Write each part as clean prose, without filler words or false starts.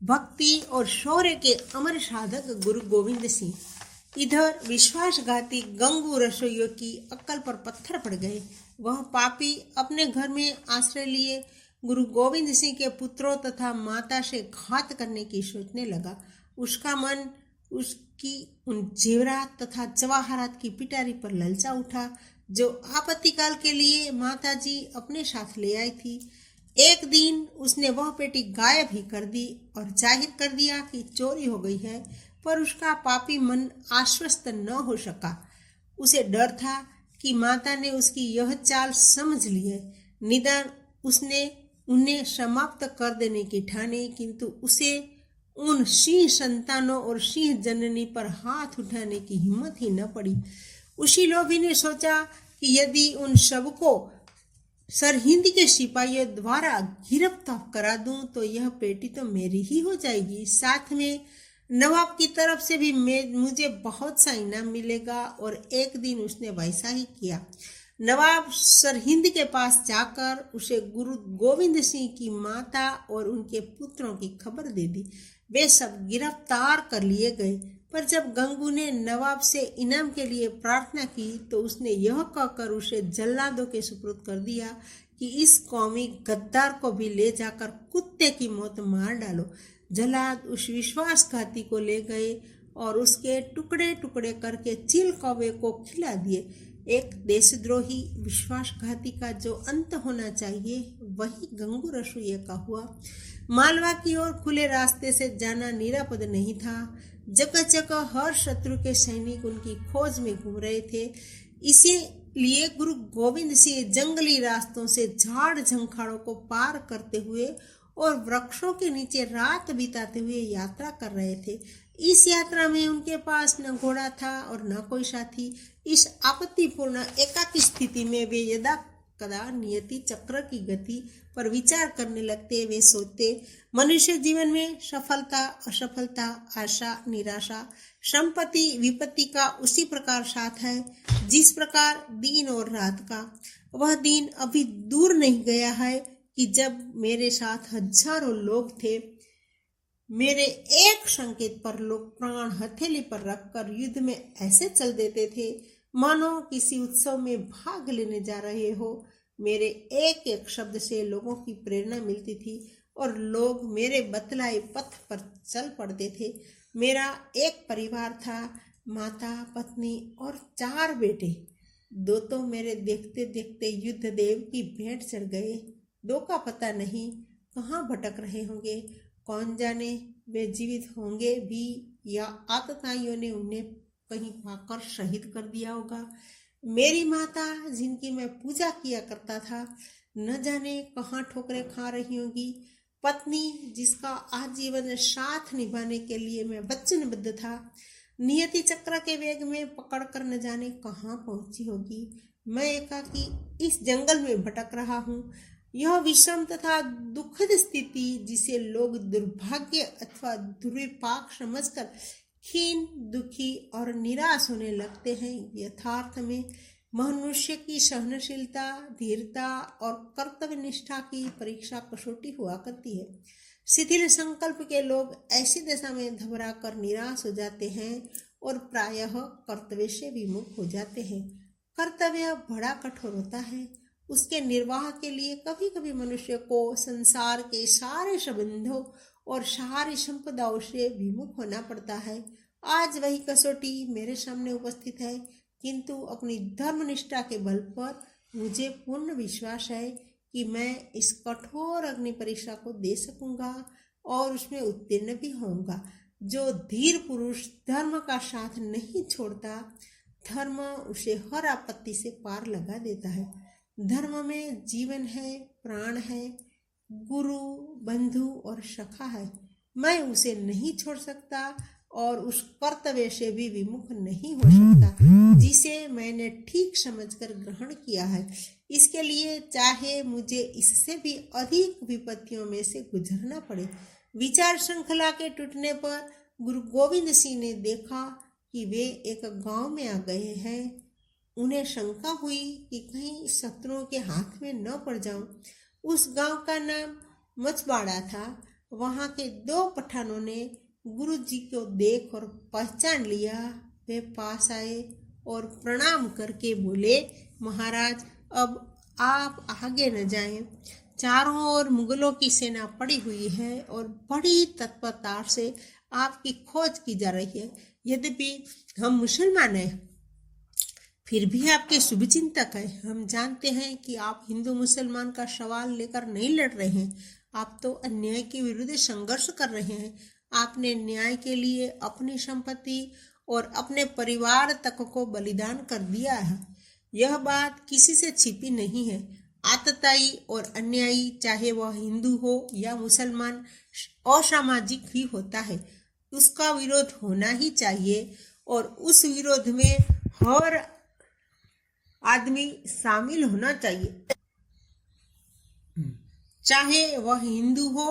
भक्ति और शौर्य के अमर साधक गुरु गोविंद सिंह। इधर विश्वासघाती गंगू रसोइयों की अक्ल पर पत्थर पड़ गए। वह पापी अपने घर में आश्रय लिए गुरु गोविंद सिंह के पुत्रों तथा माता से घात करने की सोचने लगा। उसका मन उसकी उन जेवरात तथा जवाहरात की पिटारी पर ललचा उठा जो आपत्तिकाल के लिए माताजी अपने साथ ले आई थी। एक दिन उसने वह पेटी गायब ही कर दी और जाहिर कर दिया कि चोरी हो गई है, पर उसका पापी मन आश्वस्त न हो सका। उसे डर था कि माता ने उसकी यह चाल समझ ली है। निदान उसने उन्हें समाप्त कर देने की ठानी, किंतु उसे उन सिंह संतानों और सिंह जननी पर हाथ उठाने की हिम्मत ही न पड़ी। उसी लोभी ने सोचा कि यदि उन सबको सरहिंद के सिपाहियों द्वारा गिरफ्तार करा दूं तो यह पेटी तो मेरी ही हो जाएगी, साथ में नवाब की तरफ से भी मुझे बहुत सा इनाम मिलेगा। और एक दिन उसने वैसा ही किया। नवाब सरहिंद के पास जाकर उसे गुरु गोविंद सिंह की माता और उनके पुत्रों की खबर दे दी। वे सब गिरफ्तार कर लिए गए, पर जब गंगू ने नवाब से इनाम के लिए प्रार्थना की तो उसने यह कहकर उसे जल्लादों के सुपुर्द कर दिया कि इस कौमी गद्दार को भी ले जाकर कुत्ते की मौत मार डालो। जल्लाद उस विश्वासघाती को ले गए और उसके टुकड़े टुकड़े करके चील कौवे को खिला दिए। एक देशद्रोही विश्वासघाती का जो अंत होना चाहिए वही गंगू रसोइया का हुआ। मालवा की ओर खुले रास्ते से जाना निरापद नहीं था। जगह जगह हर शत्रु के सैनिक उनकी खोज में घूम रहे थे। इसीलिए गुरु गोविंद सिंह जंगली रास्तों से झाड़ झंखाड़ों को पार करते हुए और वृक्षों के नीचे रात बिताते हुए यात्रा कर रहे थे। इस यात्रा में उनके पास न घोड़ा था और न कोई साथी। इस आपत्तिपूर्ण एकाकी स्थिति में वे यदा कदा नियति चक्र की गति पर विचार करने लगते। वे सोचते, मनुष्य जीवन में सफलता असफलता, आशा निराशा, संपत्ति विपत्ति का उसी प्रकार साथ है जिस प्रकार दिन और रात का। वह दिन अभी दूर नहीं गया है कि जब मेरे साथ हजारों लोग थे। मेरे एक संकेत पर लोग प्राण हथेली पर रखकर युद्ध में ऐसे चल देते थे मानो किसी उत्सव में भाग लेने जा रहे हो। मेरे एक एक शब्द से लोगों की प्रेरणा मिलती थी और लोग मेरे बतलाए पथ पर चल पड़ते थे। मेरा एक परिवार था, माता पत्नी और 4 बेटे। 2 तो मेरे देखते देखते युद्ध देव की भेंट चढ़ गए। 2 का पता नहीं कहाँ भटक रहे होंगे। कौन जाने वे जीवित होंगे भी या आतताइयों ने उन्हें कहीं पाकर शहीद कर दिया होगा। मेरी माता जिनकी मैं पूजा किया करता था न जाने कहाँ ठोकरें खा रही होगी। पत्नी जिसका आजीवन साथ निभाने के लिए मैं वचनबद्ध था, नियति चक्र के वेग में पकड़कर न जाने कहाँ पहुंची होगी। मैं एकाकी इस जंगल में भटक रहा हूँ। यह विषम तथा दुखद स्थिति जिसे लोग दुर्भाग्य अथवा दुर्विपाक समझकर खीन, दुखी और निराश होने लगते हैं, यथार्थ में मनुष्य की सहनशीलता, धीरता और कर्तव्य निष्ठा की परीक्षा कसौटी हुआ करती है। शिथिल संकल्प के लोग ऐसी दशा में घबरा कर निराश हो जाते हैं और प्रायः कर्तव्य से विमुख हो जाते हैं। कर्तव्य बड़ा कठोर होता है। उसके निर्वाह के लिए कभी कभी मनुष्य को संसार के सारे संबंधों और सारी संपदाओं से विमुख होना पड़ता है। आज वही कसौटी मेरे सामने उपस्थित है, किंतु अपनी धर्मनिष्ठा के बल पर मुझे पूर्ण विश्वास है कि मैं इस कठोर अग्नि परीक्षा को दे सकूंगा और उसमें उत्तीर्ण भी होऊंगा। जो धीर पुरुष धर्म का साथ नहीं छोड़ता, धर्म उसे हर आपत्ति से पार लगा देता है। धर्म में जीवन है, प्राण है, गुरु, बंधु और सखा है। मैं उसे नहीं छोड़ सकता और उस कर्तव्य से भी विमुख नहीं हो सकता जिसे मैंने ठीक समझकर ग्रहण किया है। इसके लिए चाहे मुझे इससे भी अधिक विपत्तियों में से गुजरना पड़े। विचार श्रृंखला के टूटने पर गुरु गोविंद सिंह ने देखा कि वे एक गांव में आ गए हैं। उन्हें शंका हुई कि कहीं शत्रुओं के हाथ में न पड़ जाऊं। उस गांव का नाम मछबाड़ा था। वहां के दो पठानों ने गुरु जी को देख और पहचान लिया। वे पास आए और प्रणाम करके बोले, महाराज अब आप आगे न जाएं। चारों ओर मुगलों की सेना पड़ी हुई है और बड़ी तत्परता से आपकी खोज की जा रही है। यद्यपि हम मुसलमान हैं, फिर भी आपके शुभचिंतक हैं। हम जानते हैं कि आप हिंदू मुसलमान का सवाल लेकर नहीं लड़ रहे हैं, आप तो अन्याय के विरुद्ध संघर्ष कर रहे हैं। आपने न्याय के लिए अपनी संपत्ति और अपने परिवार तक को बलिदान कर दिया है। यह बात किसी से छिपी नहीं है। आतताई और अन्यायी, चाहे वह हिंदू हो या मुसलमान, असामाजिक ही होता है। उसका विरोध होना ही चाहिए और उस विरोध में हर आदमी शामिल होना चाहिए, चाहे वह हिंदू हो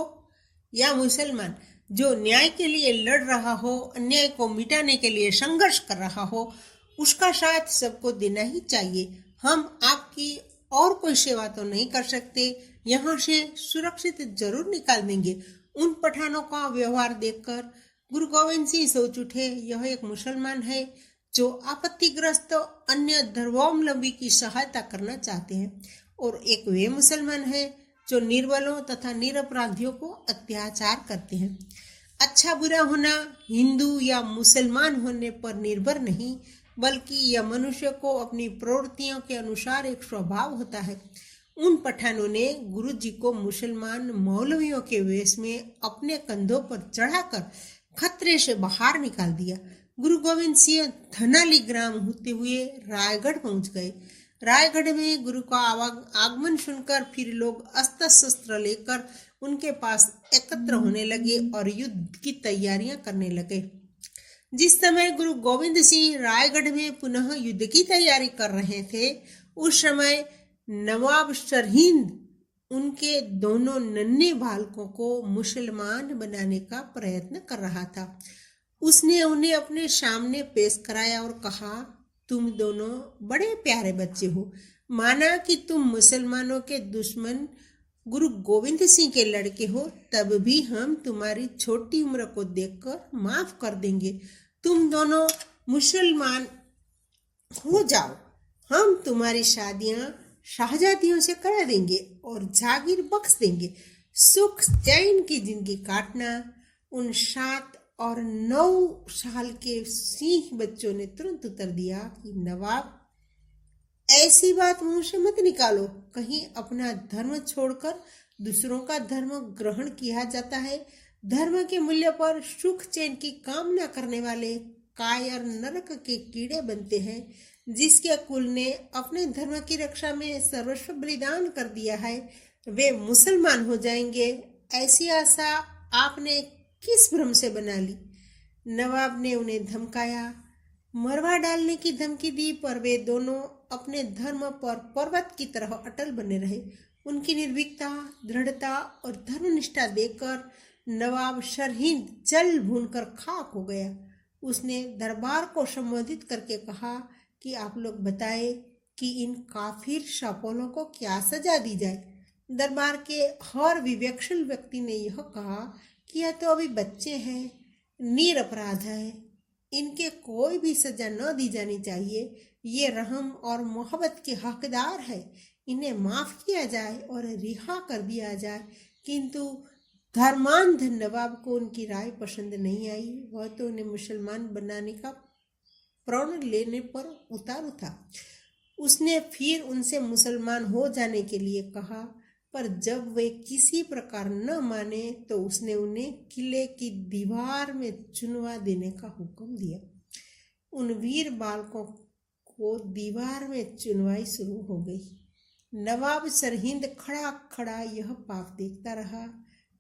या मुसलमान। जो न्याय के लिए लड़ रहा हो, अन्याय को मिटाने के लिए संघर्ष कर रहा हो, उसका साथ सबको देना ही चाहिए। हम आपकी और कोई सेवा तो नहीं कर सकते, यहाँ से सुरक्षित जरूर निकाल देंगे। उन पठानों का व्यवहार देखकर गुरु गोविंद सिंह सोच उठे, यह एक मुसलमान है जो आपत्तिग्रस्त अन्य धर्मावलंबी की सहायता करना चाहते हैं, और एक वे मुसलमान है जो निर्बलों तथा निरपराधियों को अत्याचार करते हैं। अच्छा बुरा होना हिंदू या मुसलमान होने पर निर्भर नहीं, बल्कि यह मनुष्य को अपनी प्रवृत्तियों के अनुसार एक स्वभाव होता है। उन पठानों ने गुरु जी को मुसलमान मौलवियों के वेश में अपने कंधों पर चढ़ाकर खतरे से बाहर निकाल दिया। गुरु गोविंद सिंह धनाली ग्राम होते हुए रायगढ़ पहुंच गए। रायगढ़ में गुरु का आगमन सुनकर फिर लोग अस्त्र शस्त्र लेकर उनके पास एकत्र होने लगे और युद्ध की तैयारियां करने लगे। जिस समय गुरु गोविंद सिंह रायगढ़ में पुनः युद्ध की तैयारी कर रहे थे, उस समय नवाब सरहिंद उनके दोनों नन्हे बालकों को मुसलमान बनाने का प्रयत्न कर रहा था। उसने उन्हें अपने सामने पेश कराया और कहा, तुम दोनों बड़े प्यारे बच्चे हो। माना कि तुम मुसलमानों के दुश्मन गुरु गोविंद सिंह के लड़के हो, तब भी हम तुम्हारी छोटी उम्र को देखकर माफ कर देंगे। तुम दोनों मुसलमान हो जाओ, हम तुम्हारी शादियां शाहजादियों से करा देंगे और जागीर बख्श देंगे। सुख चैन की जिंदगी काटना। उन 7 और 9 साल के सिंह बच्चों ने तुरंत उत्तर दिया कि नवाब, ऐसी बात मुंह से मत निकालो। कहीं अपना धर्म छोड़कर दूसरों का धर्म ग्रहण किया जाता है। धर्म के मूल्य पर सुख चैन की कामना करने वाले कायर नरक के कीड़े बनते हैं। जिसके कुल ने अपने धर्म की रक्षा में सर्वस्व बलिदान कर दिया है, वे मुसलमान हो जाएंगे, ऐसी आशा आपने किस भ्रम से बना ली। नवाब ने उन्हें धमकाया, मरवा डालने की धमकी दी, पर वे दोनों अपने धर्म पर पर्वत की तरह अटल बने रहे। उनकी निर्भीकता, दृढ़ता और धर्मनिष्ठा देखकर नवाब सरहिंद जल भूनकर खाक हो गया। उसने दरबार को संबोधित करके कहा कि आप लोग बताएं कि इन काफिर शापोलों को क्या सजा दी जाए। दरबार के हर विवेकशील व्यक्ति ने यह कहा कि यह तो अभी बच्चे हैं, निरपराध है, इनके कोई भी सजा न दी जानी चाहिए। ये रहम और मोहब्बत के हकदार है, इन्हें माफ किया जाए और रिहा कर दिया जाए। किंतु धर्मांध नवाब को उनकी राय पसंद नहीं आई। वह तो उन्हें मुसलमान बनाने का प्रण लेने पर उतारू था। उसने फिर उनसे मुसलमान हो जाने के लिए कहा, पर जब वे किसी प्रकार न माने तो उसने उन्हें किले की दीवार में चुनवा देने का हुक्म दिया। उन वीर बालकों को दीवार में चुनवाई शुरू हो गई। नवाब सरहिंद खड़ा खड़ा यह पाप देखता रहा।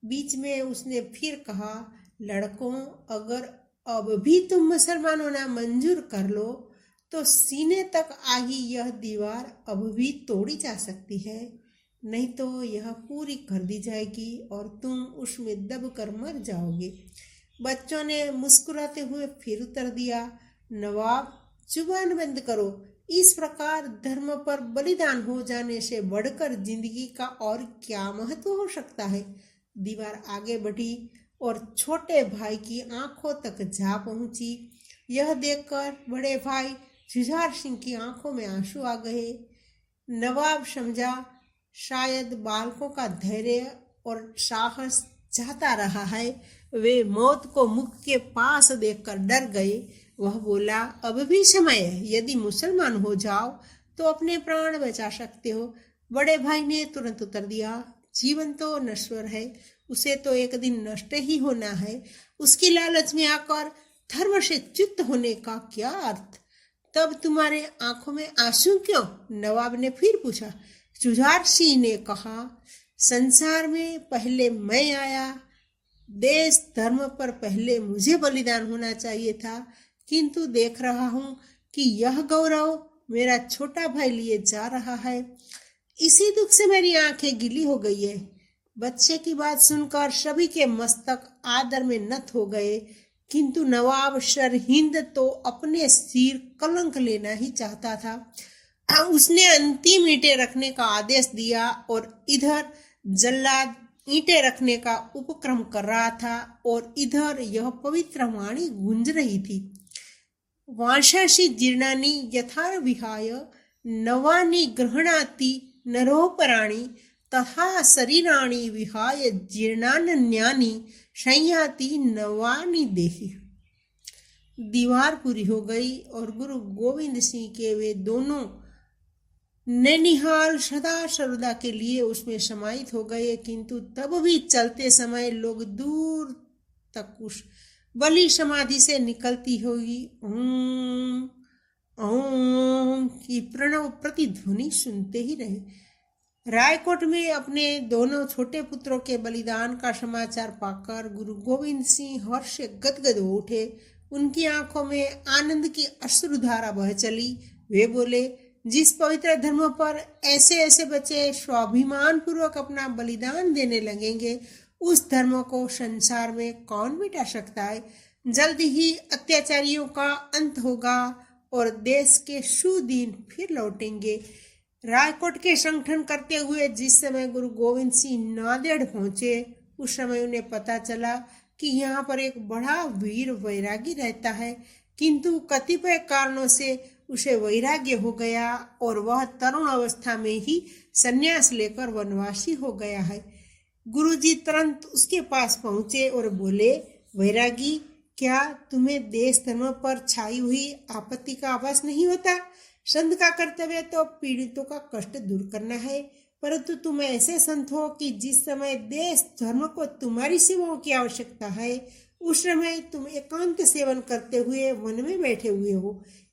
बीच में उसने फिर कहा, लड़कों, अगर अब भी तुम मुसलमान होना मंजूर कर लो तो सीने तक आई यह दीवार अब भी तोड़ी जा सकती है, नहीं तो यह पूरी कर दी जाएगी और तुम उसमें दबकर मर जाओगे। बच्चों ने मुस्कुराते हुए फिर उत्तर दिया, नवाब, जुबान बंद करो। इस प्रकार धर्म पर बलिदान हो जाने से बढ़कर जिंदगी का और क्या महत्व हो सकता है। दीवार आगे बढ़ी और छोटे भाई की आंखों तक जा पहुंची। यह देखकर बड़े भाई जुझार सिंह की आंखों में आंसू आ गए। नवाब समझा शायद बालकों का धैर्य और साहस जाता रहा है। वे मौत को मुख के पास देखकर डर गए। वह बोला, अब भी समय है, यदि मुसलमान हो जाओ तो अपने प्राण बचा सकते हो। बड़े भाई ने तुरंत उत्तर दिया, जीवन तो नश्वर है, उसे तो एक दिन नष्ट ही होना है। उसकी लालच में आकर धर्म से च्युत होने का क्या अर्थ? तब तुम्हारे आंखों में आंसू क्यों? नवाब ने फिर पूछा। जुझार सिंह ने कहा, संसार में पहले मैं आया, देश धर्म पर पहले मुझे बलिदान होना चाहिए था, किंतु देख रहा हूं कि यह गौरव मेरा छोटा भाई लिए जा रहा है। इसी दुख से मेरी आंखें गीली हो गई है। बच्चे की बात सुनकर सभी के मस्तक आदर में नत हो गए, किंतु नवाब सरहिंद तो अपने सिर कलंक लेना ही चाहता था। उसने अंतिम ईंटें रखने का आदेश दिया और इधर जल्लाद ईंटें रखने का उपक्रम कर रहा था और इधर यह पवित्र वाणी गूंज रही थी। वांशासी जीर्णानि यथा विहाय नवानि गृह्णाति नरोपराणि तथा शरीराणि विहाय जीर्णान्यानि संयाति नवानि देहि। दीवार पूरी हो गई और गुरु गोविंद सिंह के वे दोनों नैनिहाल सदा सर्वदा के लिए उसमें समाहित हो गए, किंतु तब भी चलते समय लोग दूर तक उस बलि समाधि से निकलती हुई ओम ओम की प्रणव प्रतिध्वनि सुनते ही रहे। रायकोट में अपने दोनों छोटे पुत्रों के बलिदान का समाचार पाकर गुरु गोविंद सिंह हर्ष से गदगद हो उठे। उनकी आंखों में आनंद की अश्रुधारा बह चली। वे बोले, जिस पवित्र धर्म पर ऐसे ऐसे बच्चे स्वाभिमान पूर्वक अपना बलिदान देने लगेंगे, उस धर्म को संसार में कौन मिटा सकता है। जल्द ही अत्याचारियों का अंत होगा और देश के सुदिन फिर लौटेंगे। रायकोट के संगठन करते हुए जिस समय गुरु गोविंद सिंह नांदेड़ पहुंचे, उस समय उन्हें पता चला कि यहाँ पर एक बड़ा वीर वैरागी रहता है, किंतु कतिपय कारणों से उसे वैराग्य हो गया और वह तरुण अवस्था में ही संन्यास लेकर वनवासी हो गया है। गुरुजी तुरंत उसके पास पहुंचे और बोले, वैरागी, क्या तुम्हें देश धर्म पर छाई हुई आपत्ति का आभास नहीं होता? संत का कर्तव्य तो पीड़ितों का कष्ट दूर करना है, परंतु तुम ऐसे संत हो कि जिस समय देश धर्म को तुम्हारी सेवाओं की आवश्यकता है, उस समय तुम एकांत सेवन करते हुए वन में बैठे हुए हो।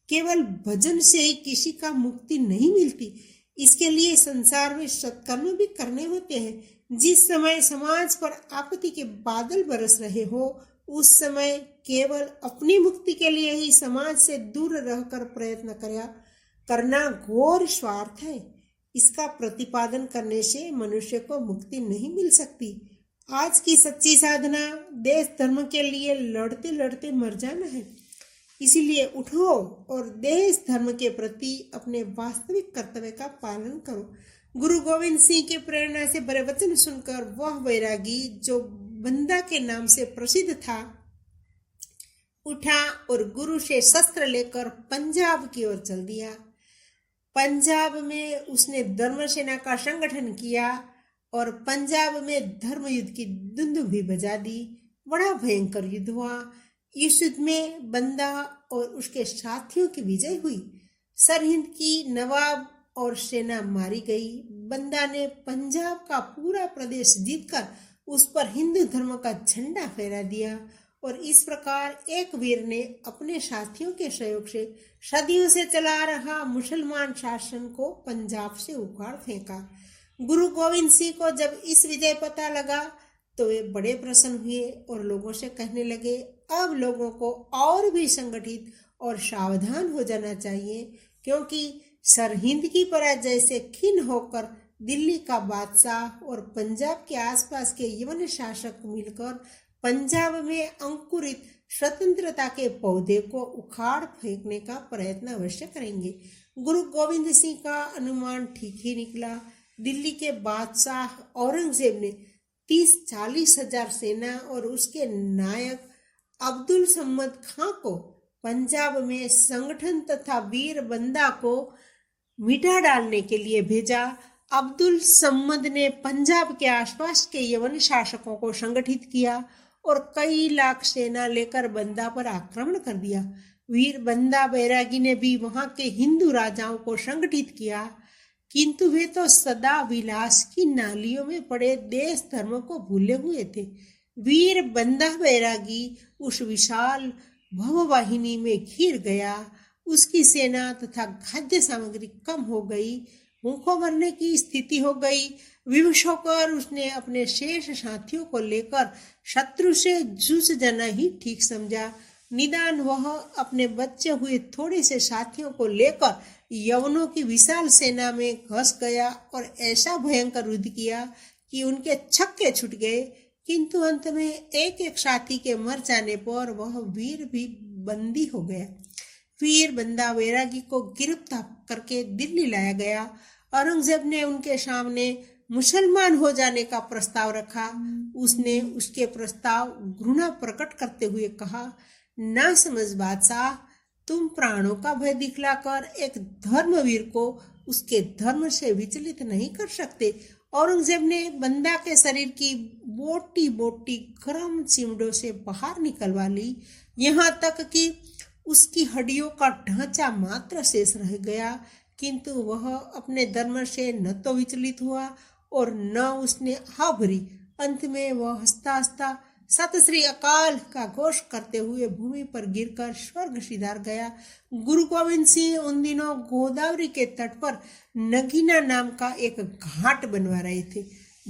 केवल भजन से ही किसी का मुक्ति नहीं मिलती, इसके लिए संसार में सत्कर्म भी करने होते हैं। जिस समय समाज पर आपत्ति के बादल बरस रहे हो, उस समय केवल अपनी मुक्ति के लिए ही समाज से दूर रहकर प्रयत्न करना घोर स्वार्थ है। इसका प्रतिपादन करने से मनुष्य को मुक्ति नहीं मिल सकती। आज की सच्ची साधना देश धर्म के लिए लड़ते लड़ते मर जाना है। इसीलिए उठो और देश धर्म के प्रति अपने वास्तविक कर्तव्य का पालन करो। गुरु गोविंद सिंह के प्रेरणा से भरे वचन सुनकर वह वैरागी जो बंदा के नाम से प्रसिद्ध था, उठा और गुरु से शस्त्र लेकर पंजाब की ओर चल दिया। पंजाब में उसने धर्म सेना का संगठन किया और पंजाब में धर्म युद्ध की दुंदुभी बजा दी। बड़ा भयंकर युद्ध हुआ। इस युद्ध में बंदा और उसके साथियों की विजय हुई। सरहिंद की नवाब और सेना मारी गई। बंदा ने पंजाब का पूरा प्रदेश जीतकर उस पर हिंदू धर्म का झंडा फहरा दिया और इस प्रकार एक वीर ने अपने साथियों के सहयोग से सदियों से चला रहा मुसलमान शासन को पंजाब से उखाड़ फेंका। गुरु गोविंद सिंह को जब इस विजय पता लगा तो वे बड़े प्रसन्न हुए और लोगों से कहने लगे, अब लोगों को और भी संगठित और सावधान हो जाना चाहिए, क्योंकि सरहिंद की पराजय से खिन्न होकर दिल्ली का बादशाह और पंजाब के आसपास के यवन शासक मिलकर पंजाब में अंकुरित स्वतंत्रता के पौधे को उखाड़ फेंकने का प्रयत्न अवश्य करेंगे। गुरु गोविंद सिंह का अनुमान ठीक ही निकला। दिल्ली के बादशाह औरंगजेब ने 30-40 हजार सेना और उसके नायक अब्दुल सम्मद खां को पंजाब में संगठन तथा वीर बंदा को मिटा डालने के लिए भेजा। अब्दुल सम्मद ने पंजाब के आसपास के यवन शासकों को संगठित किया और कई लाख सेना लेकर बंदा पर आक्रमण कर दिया। वीर बंदा बैरागी ने भी वहां के हिंदू राजाओं को संगठित किया, किंतु वे तो सदा विलास की नालियों में पड़े देश धर्म को भूले हुए थे। वीर बंदा बैरागी उस विशाल भववाहिनी में घिर गया। उसकी सेना तथा खाद्य सामग्री कम हो गई, भूखों मरने की स्थिति हो गई। विवश होकर उसने अपने शेष साथियों को लेकर शत्रु से जूझ जाना ही ठीक समझा। निदान वह अपने बचे हुए थोड़े से साथियों को लेकर यवनों की विशाल सेना में घुस गया और ऐसा भयंकर युद्ध किया कि उनके छक्के छूट गए, किंतु अंत में एक एक साथी के मर जाने पर वह वीर भी बंदी हो गया। वीर बंदा बैरागी को गिरफ्तार करके दिल्ली लाया गया। औरंगजेब ने उनके सामने मुसलमान हो जाने का प्रस्ताव रखा। उसने उसके प्रस्ताव घृणा प्रकट करते हुए कहा, ना समझ बादशाह, तुम प्राणों का भय दिखलाकर एक धर्मवीर को उसके धर्म से विचलित नहीं कर सकते। औरंगजेब ने बंदा के शरीर की मोटी मोटी गर्म चिमड़ों से बाहर निकलवा ली, यहाँ तक कि उसकी हड्डियों का ढांचा मात्र शेष रह गया, किंतु वह अपने धर्म से न तो विचलित हुआ और न उसने हाँ भरी। अंत में वह हंसता हंसता सत श्री अकाल का घोष करते हुए भूमि पर गिरकर स्वर्ग सिधार गया। गुरु गोविंद सिंह उन दिनों गोदावरी के तट पर नगीना नाम का एक घाट बनवा रहे थे।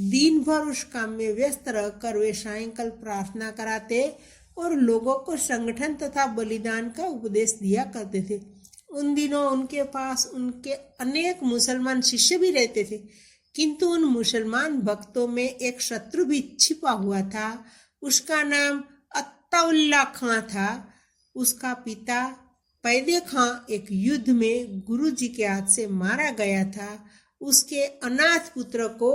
दिन भर उस काम में व्यस्त रहकर वे सायंकाल प्रार्थना कराते और लोगों को संगठन तथा बलिदान का उपदेश दिया करते थे। उन दिनों उनके पास उनके अनेक मुसलमान शिष्य भी रहते थे, किंतु उन मुसलमान भक्तों में एक शत्रु भी छिपा हुआ था। उसका नाम अत्ताउल्ला खां था। उसका पिता पैदे खां एक युद्ध में गुरुजी के हाथ से मारा गया था। उसके अनाथ पुत्र को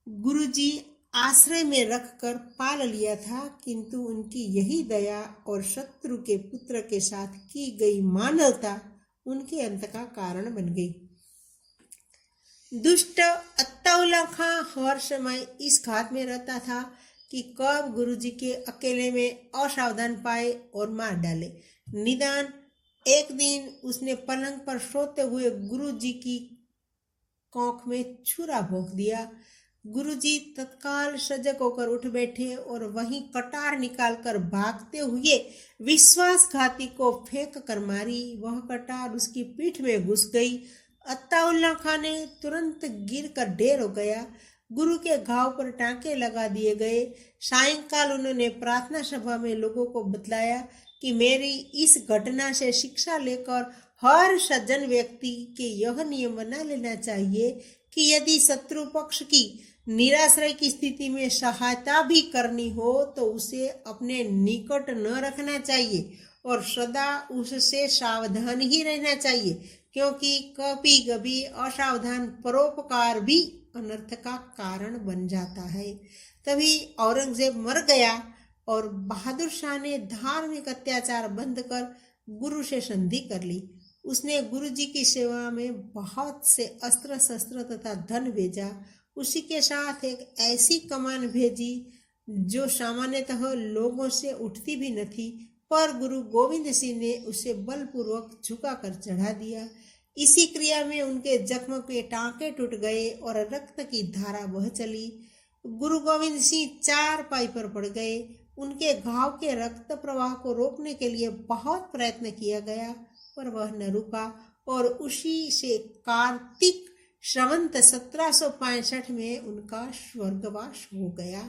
गुरुजी आश्रय में रखकर पाल लिया था, किंतु उनकी यही दया और शत्रु के पुत्र के साथ की गई मानवता उनके अंत का कारण बन गई। दुष्ट अत्ताउल्ला खां हर समय इस घात में रहता था कि कब गुरुजी के अकेले में असावधान पाए और मार डाले। निदान एक दिन उसने पलंग पर सोते हुए गुरुजी की कोख में छुरा भोंक दिया। गुरुजी तत्काल सजग होकर उठ बैठे और वहीं कटार निकालकर भागते हुए विश्वासघाती को फेंक कर मारी। वह कटार उसकी पीठ में घुस गई। अत्ताउल्ला खां ने तुरंत गिरकर ढेर हो गया। गुरु के घाव पर टांके लगा दिए गए। सायंकाल उन्होंने प्रार्थना सभा में लोगों को बतलाया कि मेरी इस घटना से शिक्षा लेकर हर सज्जन व्यक्ति के यह नियम बना लेना चाहिए कि यदि शत्रु पक्ष की निराश्रय की स्थिति में सहायता भी करनी हो तो उसे अपने निकट न रखना चाहिए और सदा उससे सावधान ही रहना चाहिए, क्योंकि कभी कभी असावधान परोपकार भी अनर्थ का कारण बन जाता है। तभी औरंगजेब मर गया और बहादुर शाह ने धार्मिक अत्याचार बंद कर गुरु से संधि कर ली। उसने गुरुजी की सेवा में बहुत से अस्त्र शस्त्र तथा धन भेजा। उसी के साथ एक ऐसी कमान भेजी जो सामान्यतः लोगों से उठती भी न थी, पर गुरु गोविंद सिंह ने उसे बलपूर्वक झुकाकर चढ़ा दिया। इसी क्रिया में उनके जख्म के टांके टूट गए और रक्त की धारा बह चली। गुरु गोविंद सिंह चारपाई पर पड़ गए। उनके घाव के रक्त प्रवाह को रोकने के लिए बहुत प्रयत्न किया गया, पर वह न रुका और उसी से कार्तिक संवत 1765 में उनका स्वर्गवास हो गया।